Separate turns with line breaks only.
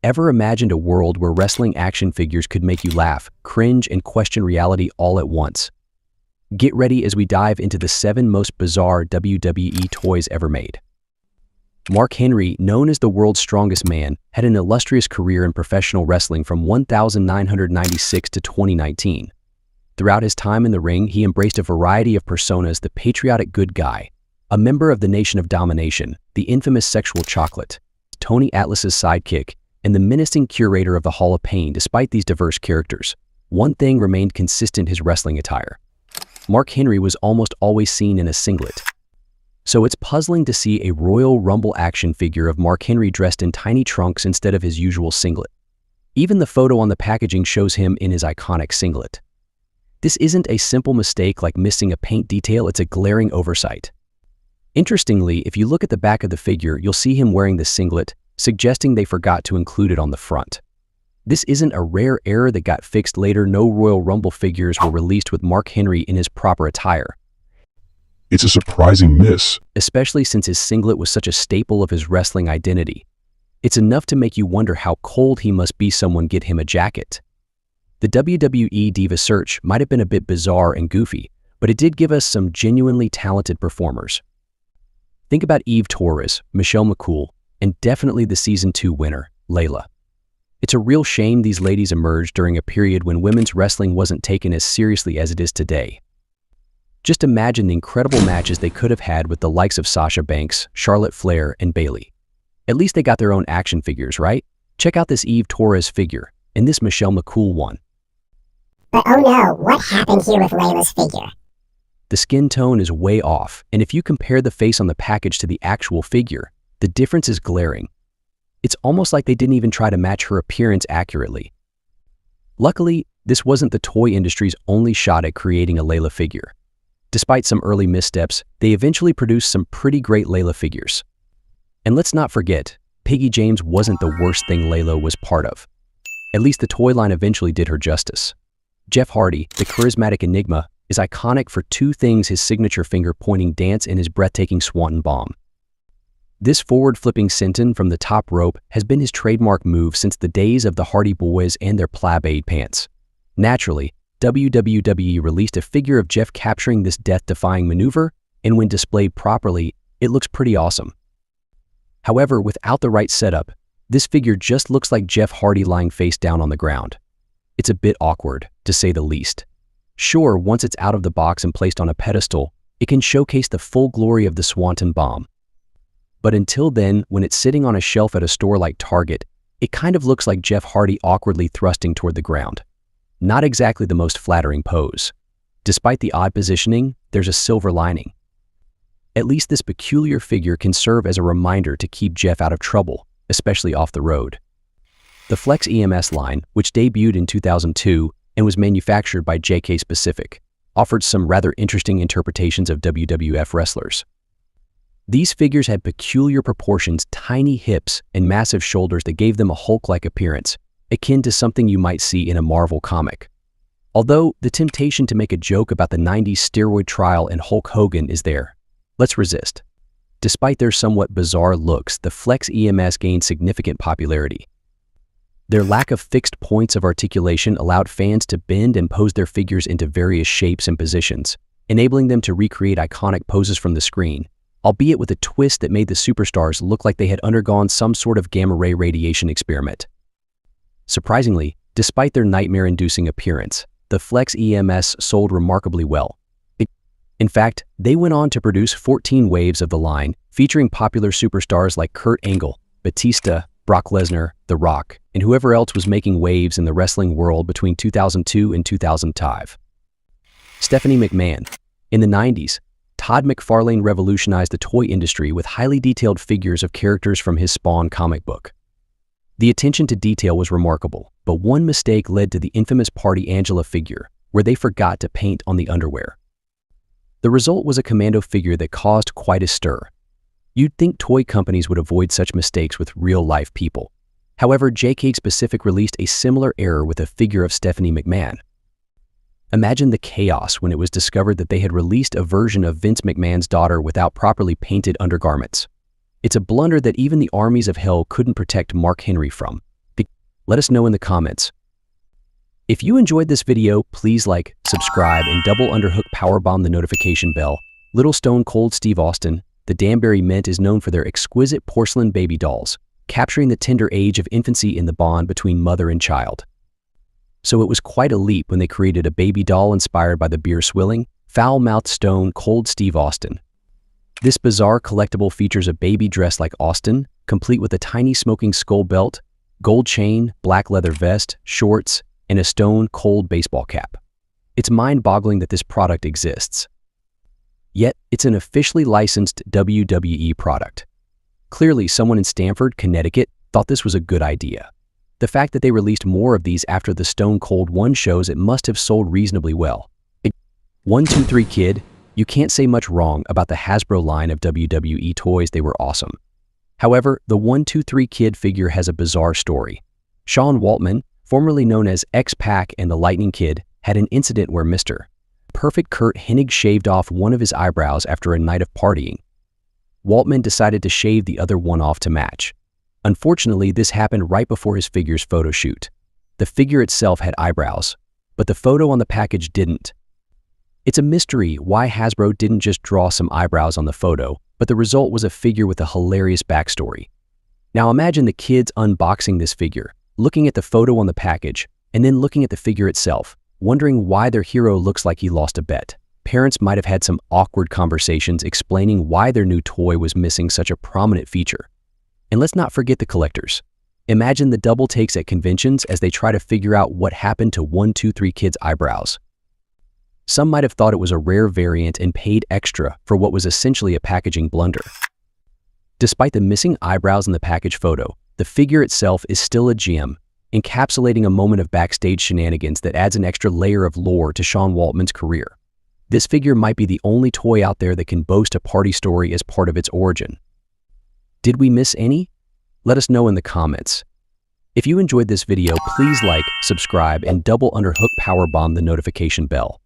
Ever imagined a world where wrestling action figures could make you laugh, cringe, and question reality all at once? Get ready as we dive into the 7 most bizarre WWE toys ever made. Mark Henry, known as the world's strongest man, had an illustrious career in professional wrestling from 1996 to 2019. Throughout his time in the ring, he embraced a variety of personas: the patriotic good guy, a member of the Nation of Domination, the infamous sexual chocolate, Tony Atlas's sidekick, and the menacing curator of the Hall of Pain. Despite these diverse characters, one thing remained consistent: his wrestling attire. Mark Henry was almost always seen in a singlet. So it's puzzling to see a Royal Rumble action figure of Mark Henry dressed in tiny trunks instead of his usual singlet. Even the photo on the packaging shows him in his iconic singlet. This isn't a simple mistake like missing a paint detail, it's a glaring oversight. Interestingly, if you look at the back of the figure, you'll see him wearing the singlet, suggesting they forgot to include it on the front. This isn't a rare error that got fixed later. No Royal Rumble figures were released with Mark Henry in his proper attire.
It's a surprising miss,
especially since his singlet was such a staple of his wrestling identity. It's enough to make you wonder how cold he must be. Someone get him a jacket. The WWE Diva search might have been a bit bizarre and goofy, but it did give us some genuinely talented performers. Think about Eve Torres, Michelle McCool, and definitely the Season 2 winner, Layla. It's a real shame these ladies emerged during a period when women's wrestling wasn't taken as seriously as it is today. Just imagine the incredible matches they could have had with the likes of Sasha Banks, Charlotte Flair, and Bayley. At least they got their own action figures, right? Check out this Eve Torres figure, and this Michelle McCool one.
But oh no, what happened here with Layla's figure?
The skin tone is way off, and if you compare the face on the package to the actual figure, the difference is glaring. It's almost like they didn't even try to match her appearance accurately. Luckily, this wasn't the toy industry's only shot at creating a Layla figure. Despite some early missteps, they eventually produced some pretty great Layla figures. And let's not forget, Piggy James wasn't the worst thing Layla was part of. At least the toy line eventually did her justice. Jeff Hardy, the charismatic enigma, is iconic for 2 things: his signature finger-pointing dance and his breathtaking swanton bomb. This forward-flipping senton from the top rope has been his trademark move since the days of the Hardy Boys and their Plab-Aid pants. Naturally, WWE released a figure of Jeff capturing this death-defying maneuver, and when displayed properly, it looks pretty awesome. However, without the right setup, this figure just looks like Jeff Hardy lying face down on the ground. It's a bit awkward, to say the least. Sure, once it's out of the box and placed on a pedestal, it can showcase the full glory of the Swanton Bomb. But until then, when it's sitting on a shelf at a store like Target, it kind of looks like Jeff Hardy awkwardly thrusting toward the ground. Not exactly the most flattering pose. Despite the odd positioning, there's a silver lining. At least this peculiar figure can serve as a reminder to keep Jeff out of trouble, especially off the road. The Flex EMS line, which debuted in 2002 and was manufactured by JK Specific, offered some rather interesting interpretations of WWF wrestlers. These figures had peculiar proportions, tiny hips, and massive shoulders that gave them a Hulk-like appearance, akin to something you might see in a Marvel comic. Although the temptation to make a joke about the 90s steroid trial and Hulk Hogan is there, let's resist. Despite their somewhat bizarre looks, the Flex EMS gained significant popularity. Their lack of fixed points of articulation allowed fans to bend and pose their figures into various shapes and positions, enabling them to recreate iconic poses from the screen, albeit with a twist that made the superstars look like they had undergone some sort of gamma-ray radiation experiment. Surprisingly, despite their nightmare-inducing appearance, the Flex EMS sold remarkably well. In fact, they went on to produce 14 waves of the line, featuring popular superstars like Kurt Angle, Batista, Brock Lesnar, The Rock, and whoever else was making waves in the wrestling world between 2002 and 2005. Stephanie McMahon. In the 90s, Todd McFarlane revolutionized the toy industry with highly detailed figures of characters from his Spawn comic book. The attention to detail was remarkable, but one mistake led to the infamous Party Angela figure, where they forgot to paint on the underwear. The result was a commando figure that caused quite a stir. You'd think toy companies would avoid such mistakes with real-life people. However, JK Specific released a similar error with a figure of Stephanie McMahon. Imagine the chaos when it was discovered that they had released a version of Vince McMahon's daughter without properly painted undergarments. It's a blunder that even the armies of hell couldn't protect Mark Henry from. Let us know in the comments. If you enjoyed this video, please like, subscribe, and double underhook powerbomb the notification bell. Little Stone Cold Steve Austin, the Danbury Mint is known for their exquisite porcelain baby dolls, capturing the tender age of infancy in the bond between mother and child. So it was quite a leap when they created a baby doll inspired by the beer-swilling, foul-mouthed Stone Cold Steve Austin. This bizarre collectible features a baby dressed like Austin, complete with a tiny smoking skull belt, gold chain, black leather vest, shorts, and a Stone Cold baseball cap. It's mind-boggling that this product exists. Yet, it's an officially licensed WWE product. Clearly, someone in Stamford, Connecticut, thought this was a good idea. The fact that they released more of these after the Stone Cold one shows it must have sold reasonably well. 123 Kid, you can't say much wrong about the Hasbro line of WWE toys, they were awesome. However, the 123 Kid figure has a bizarre story. Sean Waltman, formerly known as X-Pac and the Lightning Kid, had an incident where Mr. Perfect Kurt Hennig shaved off one of his eyebrows after a night of partying. Waltman decided to shave the other one off to match. Unfortunately, this happened right before his figure's photo shoot. The figure itself had eyebrows, but the photo on the package didn't. It's a mystery why Hasbro didn't just draw some eyebrows on the photo, but the result was a figure with a hilarious backstory. Now imagine the kids unboxing this figure, looking at the photo on the package, and then looking at the figure itself, wondering why their hero looks like he lost a bet. Parents might have had some awkward conversations explaining why their new toy was missing such a prominent feature. And let's not forget the collectors. Imagine the double takes at conventions as they try to figure out what happened to 123 Kid's eyebrows. Some might have thought it was a rare variant and paid extra for what was essentially a packaging blunder. Despite the missing eyebrows in the package photo, the figure itself is still a gem, encapsulating a moment of backstage shenanigans that adds an extra layer of lore to Sean Waltman's career. This figure might be the only toy out there that can boast a party story as part of its origin. Did we miss any? Let us know in the comments. If you enjoyed this video, please like, subscribe, and double underhook powerbomb the notification bell.